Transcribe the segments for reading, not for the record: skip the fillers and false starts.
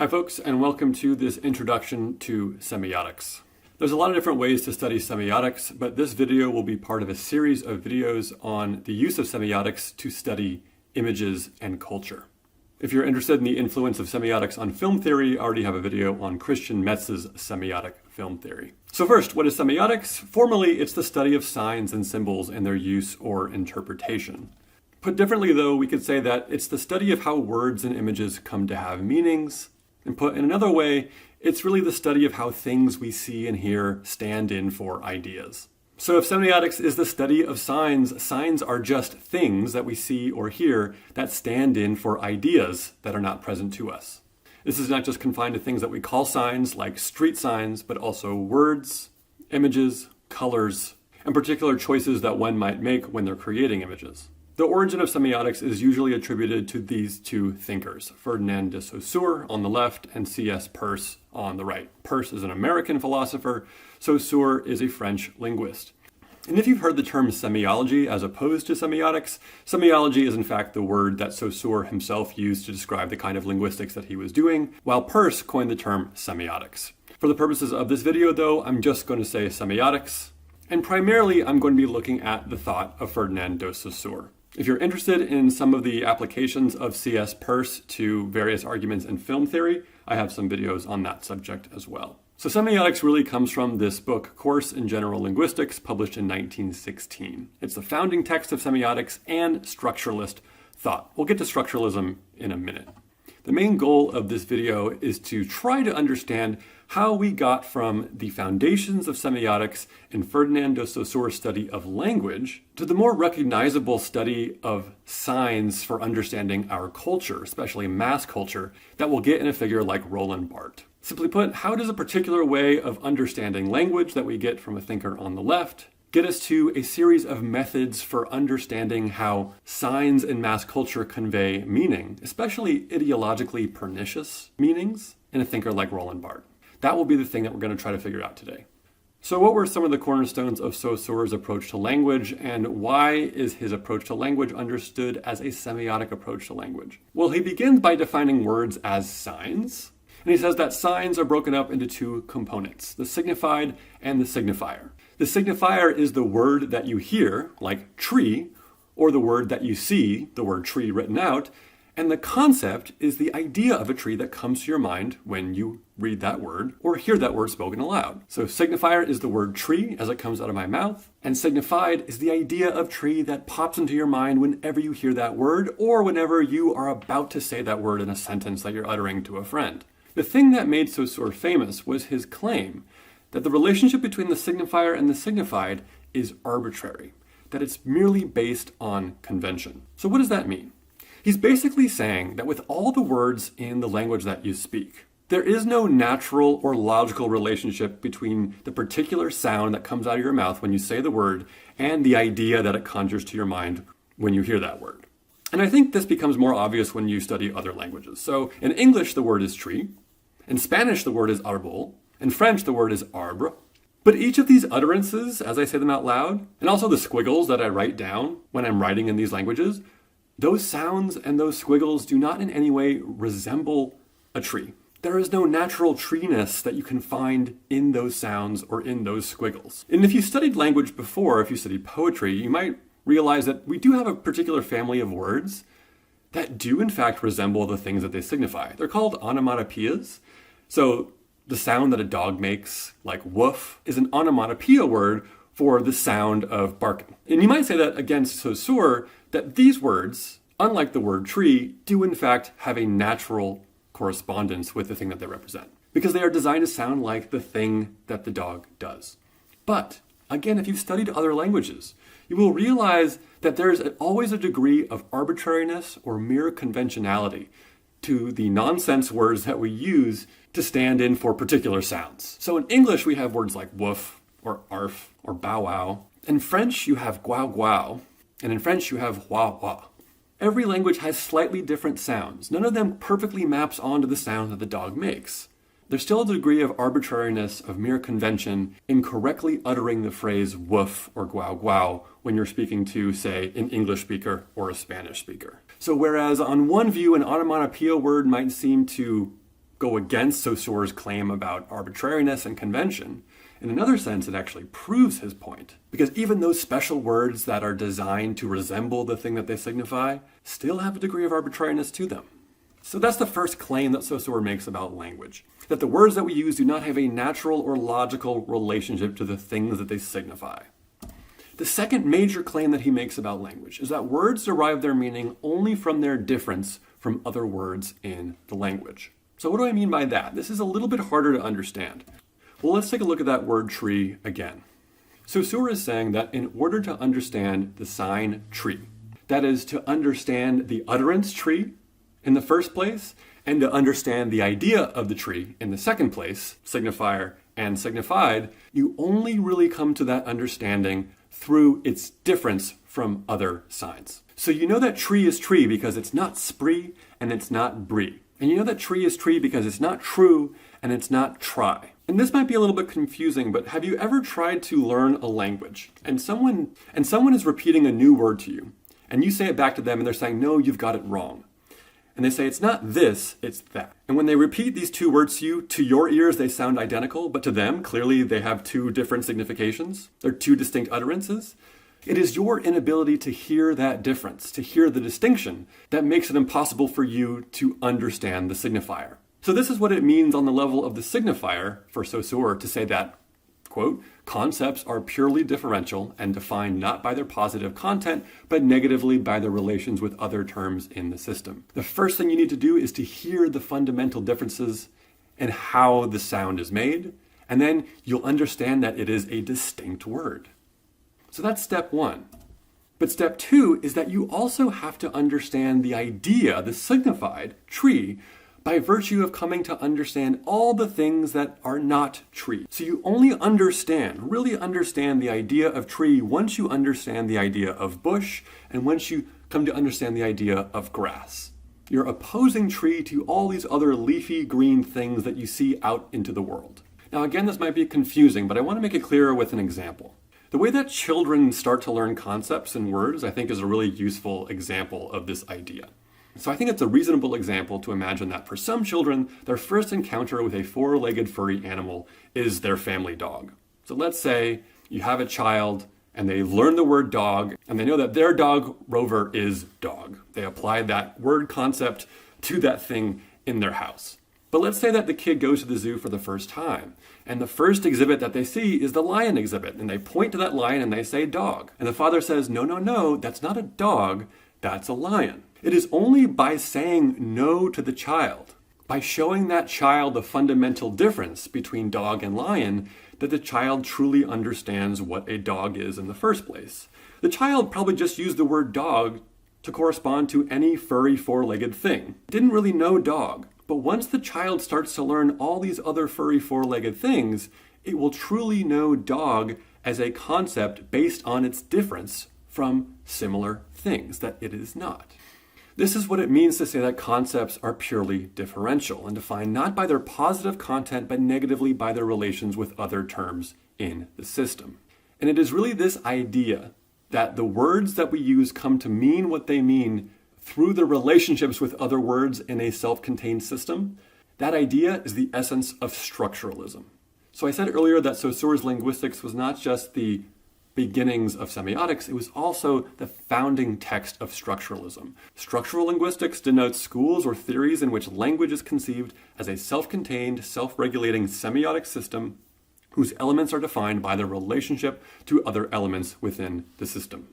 Hi folks, and welcome to this introduction to semiotics. There's a lot of different ways to study semiotics, but this video will be part of a series of videos on the use of semiotics to study images and culture. If you're interested in the influence of semiotics on film theory, I already have a video on Christian Metz's semiotic film theory. So first, what is semiotics? Formally, it's the study of signs and symbols and their use or interpretation. Put differently though, we could say that it's the study of how words and images come to have meanings. And put in another way, it's really the study of how things we see and hear stand in for ideas. So if semiotics is the study of signs, signs are just things that we see or hear that stand in for ideas that are not present to us. This is not just confined to things that we call signs, like street signs, but also words, images, colors, and particular choices that one might make when they're creating images. The origin of semiotics is usually attributed to these two thinkers, Ferdinand de Saussure on the left and C.S. Peirce on the right. Peirce is an American philosopher, Saussure is a French linguist. And if you've heard the term semiology as opposed to semiotics, semiology is in fact the word that Saussure himself used to describe the kind of linguistics that he was doing, while Peirce coined the term semiotics. For the purposes of this video though, I'm just going to say semiotics, and primarily I'm going to be looking at the thought of Ferdinand de Saussure. If you're interested in some of the applications of C.S. Peirce to various arguments in film theory, I have some videos on that subject as well. So semiotics really comes from this book, Course in General Linguistics, published in 1916. It's the founding text of semiotics and structuralist thought. We'll get to structuralism in a minute. The main goal of this video is to try to understand how we got from the foundations of semiotics in Ferdinand de Saussure's study of language to the more recognizable study of signs for understanding our culture, especially mass culture, that we'll get in a figure like Roland Barthes. Simply put, how does a particular way of understanding language that we get from a thinker on the left get us to a series of methods for understanding how signs in mass culture convey meaning, especially ideologically pernicious meanings, in a thinker like Roland Barthes? That will be the thing that we're going to try to figure out today. So what were some of the cornerstones of Saussure's approach to language, and why is his approach to language understood as a semiotic approach to language? Well, he begins by defining words as signs, and he says that signs are broken up into two components, the signified and the signifier. The signifier is the word that you hear, like tree, or the word that you see, the word tree written out, and the concept is the idea of a tree that comes to your mind when you read that word or hear that word spoken aloud. So signifier is the word tree as it comes out of my mouth, and signified is the idea of tree that pops into your mind whenever you hear that word or whenever you are about to say that word in a sentence that you're uttering to a friend. The thing that made Saussure famous was his claim that the relationship between the signifier and the signified is arbitrary, that it's merely based on convention. So what does that mean? He's basically saying that with all the words in the language that you speak, there is no natural or logical relationship between the particular sound that comes out of your mouth when you say the word and the idea that it conjures to your mind when you hear that word. And I think this becomes more obvious when you study other languages. So in English, the word is tree. In Spanish, the word is arbol. In French, the word is arbre. But each of these utterances, as I say them out loud, and also the squiggles that I write down when I'm writing in these languages, those sounds and those squiggles do not in any way resemble a tree. There is no natural treeness that you can find in those sounds or in those squiggles. And if you studied language before, if you studied poetry, you might realize that we do have a particular family of words that do in fact resemble the things that they signify. They're called onomatopoeias. So the sound that a dog makes, like woof, is an onomatopoeia word for the sound of barking. And you might say that against Saussure, that these words, unlike the word tree, do in fact have a natural correspondence with the thing that they represent, because they are designed to sound like the thing that the dog does. But again, if you've studied other languages, you will realize that there is always a degree of arbitrariness or mere conventionality to the nonsense words that we use to stand in for particular sounds. So in English, we have words like woof, or arf, or bow wow. In French, you have guau guau, and in French, you have hua hua. Every language has slightly different sounds. None of them perfectly maps onto the sound that the dog makes. There's still a degree of arbitrariness, of mere convention, in correctly uttering the phrase woof or guau guau when you're speaking to, say, an English speaker or a Spanish speaker. So whereas on one view, an onomatopoeia word might seem to go against Saussure's claim about arbitrariness and convention. In another sense, it actually proves his point, because even those special words that are designed to resemble the thing that they signify still have a degree of arbitrariness to them. So that's the first claim that Saussure makes about language, that the words that we use do not have a natural or logical relationship to the things that they signify. The second major claim that he makes about language is that words derive their meaning only from their difference from other words in the language. So what do I mean by that? This is a little bit harder to understand. Well, let's take a look at that word tree again. Saussure is saying that in order to understand the sign tree, that is, to understand the utterance tree in the first place, and to understand the idea of the tree in the second place, signifier and signified, you only really come to that understanding through its difference from other signs. So you know that tree is tree because it's not spree and it's not brie. And you know that tree is tree because it's not true and it's not try. And this might be a little bit confusing, but have you ever tried to learn a language and someone is repeating a new word to you and you say it back to them and they're saying, no, you've got it wrong. And they say, it's not this, it's that. And when they repeat these two words to you, to your ears, they sound identical, but to them, clearly they have two different significations. They're two distinct utterances. It is your inability to hear that difference, to hear the distinction, that makes it impossible for you to understand the signifier. So this is what it means on the level of the signifier for Saussure to say that, quote, concepts are purely differential and defined not by their positive content, but negatively by their relations with other terms in the system. The first thing you need to do is to hear the fundamental differences in how the sound is made, and then you'll understand that it is a distinct word. So that's step one. But step two is that you also have to understand the idea, the signified tree, by virtue of coming to understand all the things that are not tree. So you only really understand the idea of tree once you understand the idea of bush and once you come to understand the idea of grass. You're opposing tree to all these other leafy green things that you see out into the world. Now again, this might be confusing, but I want to make it clearer with an example. The way that children start to learn concepts and words, I think, is a really useful example of this idea. So I think it's a reasonable example to imagine that for some children, their first encounter with a four-legged furry animal is their family dog. So let's say you have a child and they learn the word dog and they know that their dog, Rover, is dog. They applied that word concept to that thing in their house. But let's say that the kid goes to the zoo for the first time and the first exhibit that they see is the lion exhibit and they point to that lion and they say dog. And the father says, no, that's not a dog, that's a lion. It is only by saying no to the child, by showing that child the fundamental difference between dog and lion, that the child truly understands what a dog is in the first place. The child probably just used the word dog to correspond to any furry four-legged thing. Didn't really know dog. But once the child starts to learn all these other furry four-legged things, it will truly know dog as a concept based on its difference from similar things that it is not. This is what it means to say that concepts are purely differential and defined not by their positive content, but negatively by their relations with other terms in the system. And it is really this idea that the words that we use come to mean what they mean through the relationships with other words in a self-contained system. That idea is the essence of structuralism. So I said earlier that Saussure's linguistics was not just the beginnings of semiotics, it was also the founding text of structuralism. Structural linguistics denotes schools or theories in which language is conceived as a self-contained, self-regulating semiotic system whose elements are defined by their relationship to other elements within the system.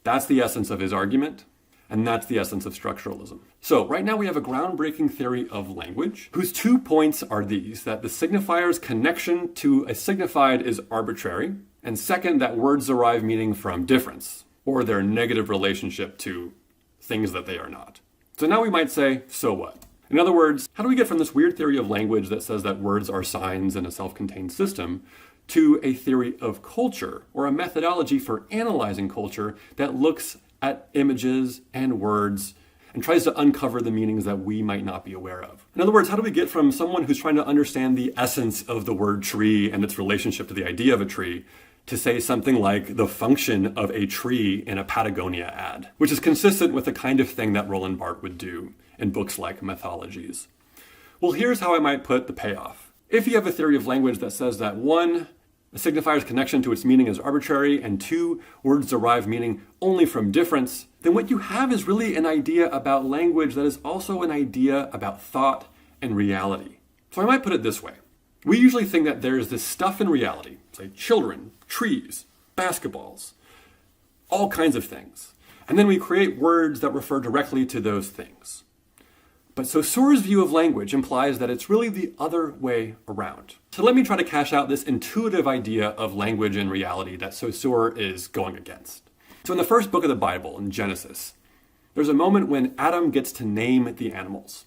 That's the essence of his argument, and that's the essence of structuralism. So right now we have a groundbreaking theory of language whose 2 points are these: that the signifier's connection to a signified is arbitrary, and second, that words derive meaning from difference, or their negative relationship to things that they are not. So now we might say, so what? In other words, how do we get from this weird theory of language that says that words are signs in a self-contained system to a theory of culture, or a methodology for analyzing culture that looks at images and words and tries to uncover the meanings that we might not be aware of? In other words, how do we get from someone who's trying to understand the essence of the word tree and its relationship to the idea of a tree to say something like the function of a tree in a Patagonia ad, which is consistent with the kind of thing that Roland Barthes would do in books like Mythologies? Well, here's how I might put the payoff. If you have a theory of language that says that 1, a signifier's connection to its meaning is arbitrary, and 2, words derive meaning only from difference, then what you have is really an idea about language that is also an idea about thought and reality. So I might put it this way. We usually think that there's this stuff in reality, say children, trees, basketballs, all kinds of things. And then we create words that refer directly to those things. But Saussure's view of language implies that it's really the other way around. So let me try to cash out this intuitive idea of language and reality that Saussure is going against. So in the first book of the Bible, in Genesis, there's a moment when Adam gets to name the animals.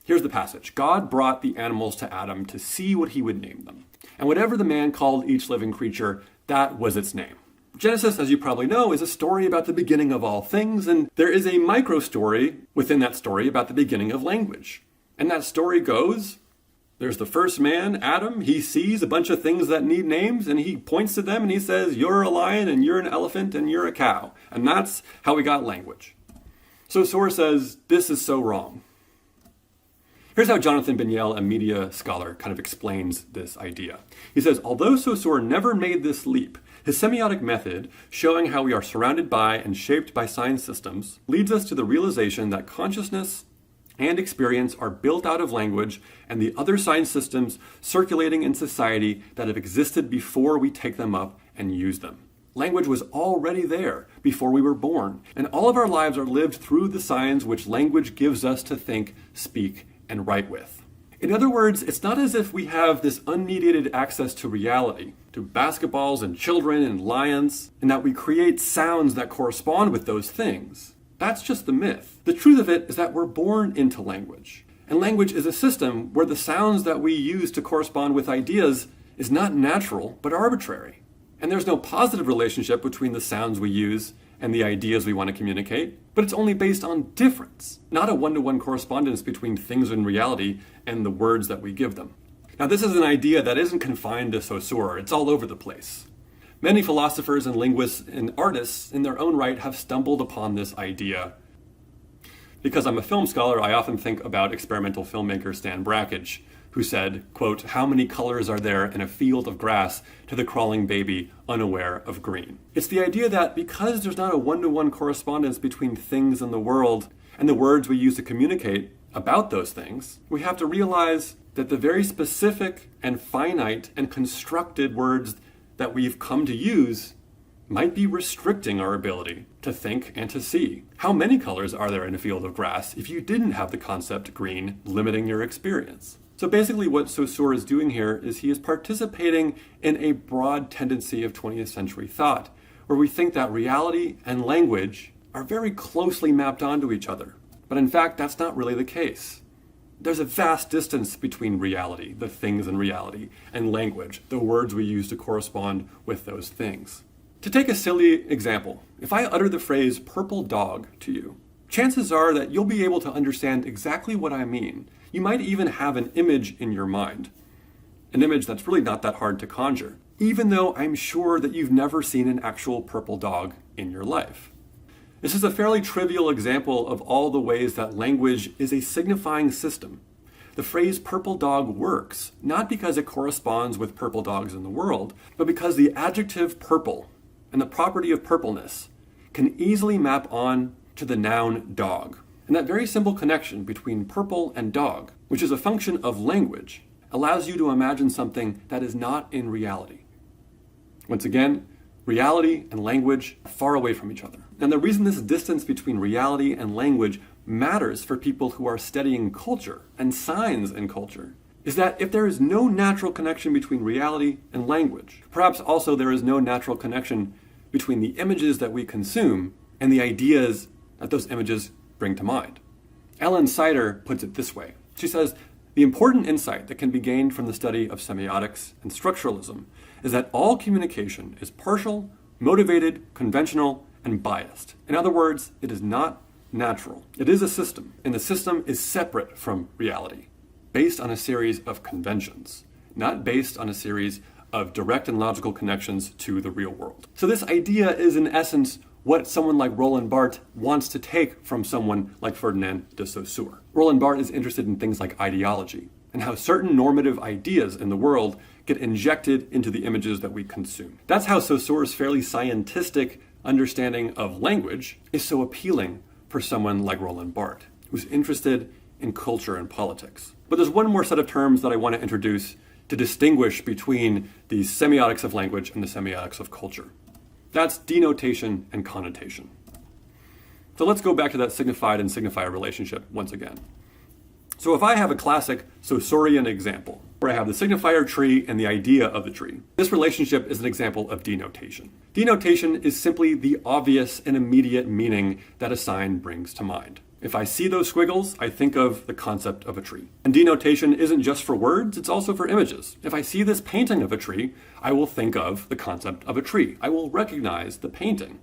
Here's the passage. God brought the animals to Adam to see what he would name them. And whatever the man called each living creature, that was its name. Genesis, as you probably know, is a story about the beginning of all things, and there is a micro story within that story about the beginning of language. And that story goes, there's the first man, Adam. He sees a bunch of things that need names, and he points to them and he says, you're a lion, and you're an elephant, and you're a cow. And that's how we got language. So Saussure says, this is so wrong. Here's how Jonathan Binyel, a media scholar, kind of explains this idea. He says, although Saussure never made this leap, his semiotic method, showing how we are surrounded by and shaped by sign systems, leads us to the realization that consciousness and experience are built out of language and the other sign systems circulating in society that have existed before we take them up and use them. Language was already there before we were born, and all of our lives are lived through the signs which language gives us to think, speak, and write with. In other words, it's not as if we have this unmediated access to reality, to basketballs and children and lions, and that we create sounds that correspond with those things. That's just the myth. The truth of it is that we're born into language. And language is a system where the sounds that we use to correspond with ideas is not natural, but arbitrary. And there's no positive relationship between the sounds we use and the ideas we want to communicate, but it's only based on difference, not a one-to-one correspondence between things in reality and the words that we give them. Now, this is an idea that isn't confined to Saussure. It's all over the place. Many philosophers and linguists and artists in their own right have stumbled upon this idea. Because I'm a film scholar, I often think about experimental filmmaker Stan Brakhage, who said, quote, how many colors are there in a field of grass to the crawling baby unaware of green? It's the idea that because there's not a one-to-one correspondence between things in the world and the words we use to communicate about those things, we have to realize that the very specific and finite and constructed words that we've come to use might be restricting our ability to think and to see. How many colors are there in a field of grass if you didn't have the concept green limiting your experience? So basically what Saussure is doing here is he is participating in a broad tendency of 20th century thought, where we think that reality and language are very closely mapped onto each other. But in fact, that's not really the case. There's a vast distance between reality, the things in reality, and language, the words we use to correspond with those things. To take a silly example, if I utter the phrase purple dog to you, chances are that you'll be able to understand exactly what I mean. You might even have an image in your mind, an image that's really not that hard to conjure, even though I'm sure that you've never seen an actual purple dog in your life. This is a fairly trivial example of all the ways that language is a signifying system. The phrase purple dog works, not because it corresponds with purple dogs in the world, but because the adjective purple and the property of purpleness can easily map on to the noun dog. And that very simple connection between purple and dog, which is a function of language, allows you to imagine something that is not in reality. Once again, reality and language are far away from each other. And the reason this distance between reality and language matters for people who are studying culture and signs in culture is that if there is no natural connection between reality and language, perhaps also there is no natural connection between the images that we consume and the ideas that those images bring to mind. Ellen Sider puts it this way. She says, the important insight that can be gained from the study of semiotics and structuralism is that all communication is partial, motivated, conventional, and biased. In other words, it is not natural. It is a system, and the system is separate from reality, based on a series of conventions, not based on a series of direct and logical connections to the real world. So this idea is in essence what someone like Roland Barthes wants to take from someone like Ferdinand de Saussure. Roland Barthes is interested in things like ideology, and how certain normative ideas in the world get injected into the images that we consume. That's how Saussure's fairly scientistic understanding of language is so appealing for someone like Roland Barthes, who's interested in culture and politics. But there's one more set of terms that I want to introduce to distinguish between the semiotics of language and the semiotics of culture. That's denotation and connotation. So let's go back to that signified and signifier relationship once again. So if I have a classic Saussurean example, where I have the signifier tree and the idea of the tree, this relationship is an example of denotation. Denotation is simply the obvious and immediate meaning that a sign brings to mind. If I see those squiggles, I think of the concept of a tree. And denotation isn't just for words, it's also for images. If I see this painting of a tree, I will think of the concept of a tree. I will recognize the painting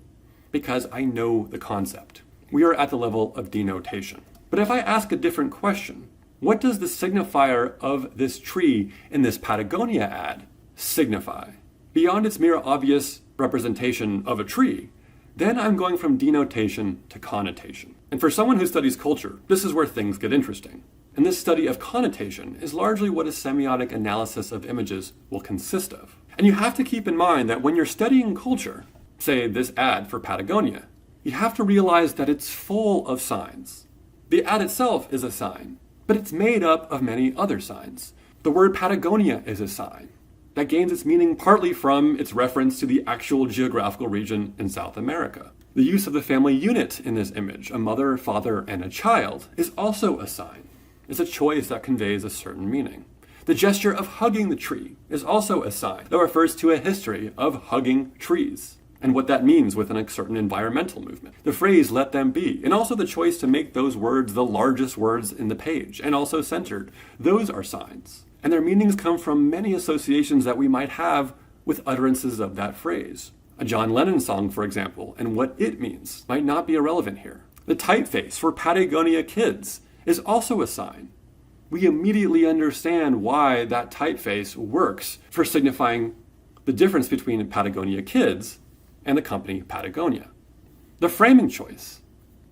because I know the concept. We are at the level of denotation. But if I ask a different question, what does the signifier of this tree in this Patagonia ad signify? Beyond its mere obvious representation of a tree, then I'm going from denotation to connotation. And for someone who studies culture, this is where things get interesting. And this study of connotation is largely what a semiotic analysis of images will consist of. And you have to keep in mind that when you're studying culture, say this ad for Patagonia, you have to realize that it's full of signs. The ad itself is a sign, but it's made up of many other signs. The word Patagonia is a sign that gains its meaning partly from its reference to the actual geographical region in South America. The use of the family unit in this image, a mother, father, and a child, is also a sign. It's a choice that conveys a certain meaning. The gesture of hugging the tree is also a sign that refers to a history of hugging trees and what that means within a certain environmental movement. The phrase, let them be, and also the choice to make those words the largest words in the page, and also centered. Those are signs. And their meanings come from many associations that we might have with utterances of that phrase. A John Lennon song, for example, and what it means might not be irrelevant here. The typeface for Patagonia Kids is also a sign. We immediately understand why that typeface works for signifying the difference between Patagonia Kids and the company Patagonia. The framing choice,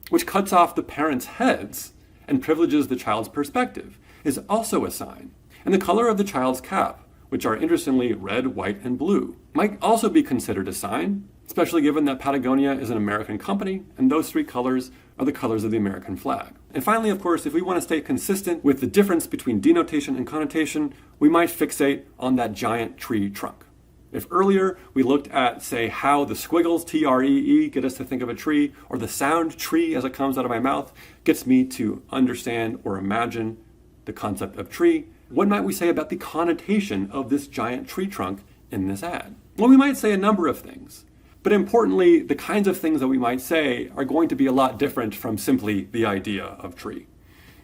which cuts off the parents' heads and privileges the child's perspective, is also a sign. And the color of the child's cap, which are interestingly red, white, and blue, might also be considered a sign, especially given that Patagonia is an American company, and those three colors are the colors of the American flag. And finally, of course, if we want to stay consistent with the difference between denotation and connotation, we might fixate on that giant tree trunk. If earlier we looked at, say, how the squiggles, T-R-E-E, get us to think of a tree, or the sound tree as it comes out of my mouth gets me to understand or imagine the concept of tree, what might we say about the connotation of this giant tree trunk in this ad? Well, we might say a number of things. But importantly, the kinds of things that we might say are going to be a lot different from simply the idea of tree.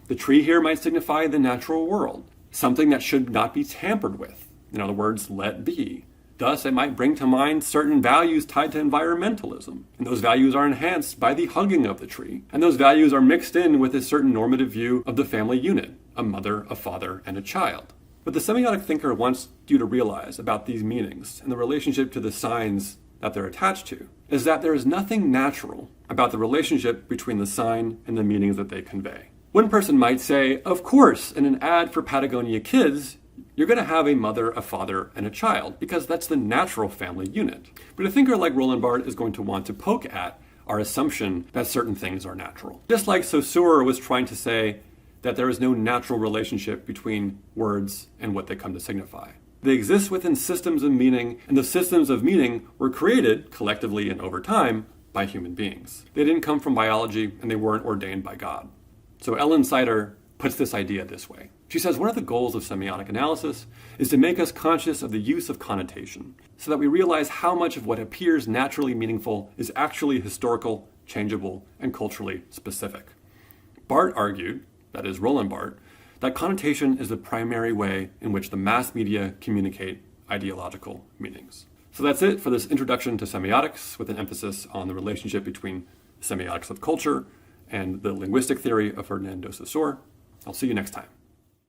The tree here might signify the natural world, something that should not be tampered with. In other words, let be. Thus, it might bring to mind certain values tied to environmentalism. And those values are enhanced by the hugging of the tree. And those values are mixed in with a certain normative view of the family unit, a mother, a father, and a child. What the semiotic thinker wants you to realize about these meanings and the relationship to the signs that they're attached to is that there is nothing natural about the relationship between the sign and the meanings that they convey. One person might say, of course, in an ad for Patagonia Kids, you're going to have a mother, a father, and a child, because that's the natural family unit. But a thinker like Roland Barthes is going to want to poke at our assumption that certain things are natural. Just like Saussure was trying to say that there is no natural relationship between words and what they come to signify. They exist within systems of meaning, and the systems of meaning were created, collectively and over time, by human beings. They didn't come from biology, and they weren't ordained by God. So Ellen Sider puts this idea this way. She says one of the goals of semiotic analysis is to make us conscious of the use of connotation, so that we realize how much of what appears naturally meaningful is actually historical, changeable, and culturally specific. Barthes argued, that is Roland Barthes, that connotation is the primary way in which the mass media communicate ideological meanings. So that's it for this introduction to semiotics, with an emphasis on the relationship between semiotics of culture and the linguistic theory of Ferdinand de Saussure. I'll see you next time.